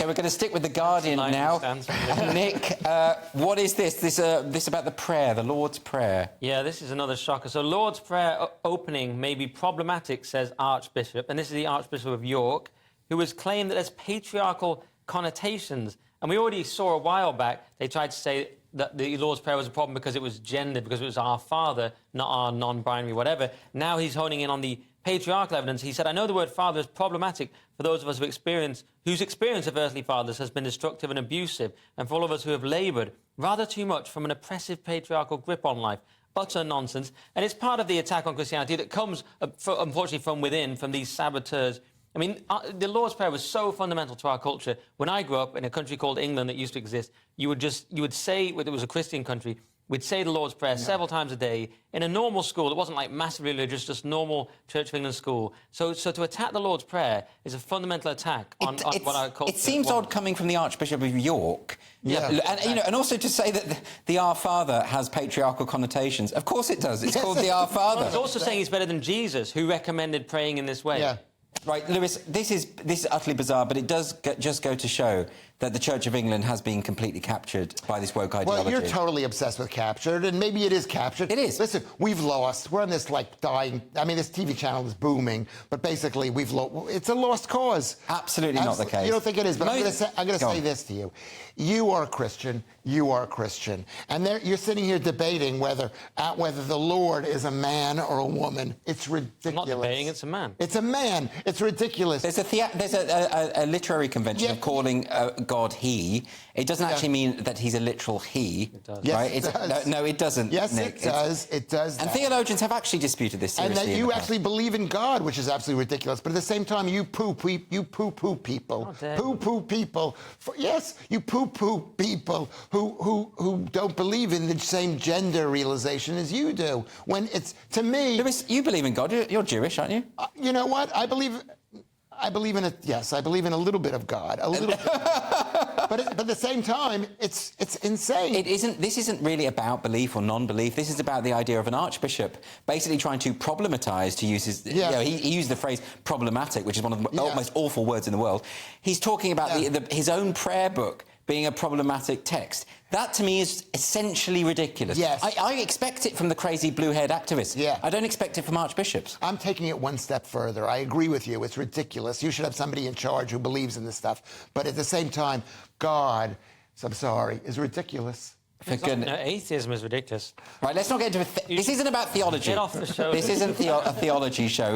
OK, we're going to stick with The Guardian now. Nick, what is this? This about the prayer, the Lord's Prayer? Yeah, this is another shocker. So Lord's Prayer opening may be problematic, says Archbishop, and this is the Archbishop of York, who has claimed that there's patriarchal connotations. And we already saw a while back, they tried to say that the Lord's Prayer was a problem because it was gendered, because it was our Father, not our non-binary whatever. Now he's honing in on the patriarchal evidence. He said, I know the word father is problematic for those of us whose experience of earthly fathers has been destructive and abusive, and for all of us who have laboured rather too much from an oppressive patriarchal grip on life. Utter nonsense. And it's part of the attack on Christianity that comes, unfortunately, from within, from these saboteurs. I mean, the Lord's Prayer was so fundamental to our culture. When I grew up in a country called England that used to exist, you would say, it was a Christian country, we'd say the Lord's Prayer several times a day in a normal school. It wasn't like massively religious, just normal Church of England school. So to attack the Lord's Prayer is a fundamental attack on what our culture... It seems odd coming from the Archbishop of York. Yeah. And also to say that the Our Father has patriarchal connotations. Of course it does. It's called the Our Father. Well, he's also saying he's better than Jesus, who recommended praying in this way. Yeah. Right, Lewis, this is utterly bizarre, but it does just go to show that the Church of England has been completely captured by this woke ideology. Well, you're totally obsessed with captured, and maybe it is captured. It is. Listen, we've lost. We're on this, like, dying... I mean, this TV channel is booming, but basically we've lost... It's a lost cause. Absolutely not the case. You don't think it is, but No, I'm going to say this to you. You are a Christian. You are a Christian. And you're sitting here debating whether the Lord is a man or a woman. It's ridiculous. I'm not debating, it's a man. It's a man. It's ridiculous. There's a literary convention of calling God he. It doesn't actually mean that he's a literal he. It does. Yes, right? it does. No, it doesn't, Yes, Nick. it does. It does. And theologians have actually disputed this seriously. And that you actually believe in God, which is absolutely ridiculous. But at the same time, you poo-poo people. Poo-poo people. Yes, you poo-poo people who don't believe in the same gender realization as you do. When it's, to me... Lewis, you believe in God. You're Jewish, aren't you? You know what? I believe in it. Yes, I believe in a little bit of God. A little bit. But at the same time, it's insane. This isn't really about belief or non-belief. This is about the idea of an archbishop basically trying to problematize, to use his... Yeah. He used the phrase problematic, which is one of the most awful words in the world. He's talking about his own prayer book being a problematic text. That, to me, is essentially ridiculous. Yes. I expect it from the crazy blue-haired activists. Yeah. I don't expect it from archbishops. I'm taking it one step further. I agree with you. It's ridiculous. You should have somebody in charge who believes in this stuff. But at the same time, God, I'm sorry, is ridiculous. For goodness. No, atheism is ridiculous. Right, let's not get into... This isn't about theology. Get off the show. This isn't a theology show.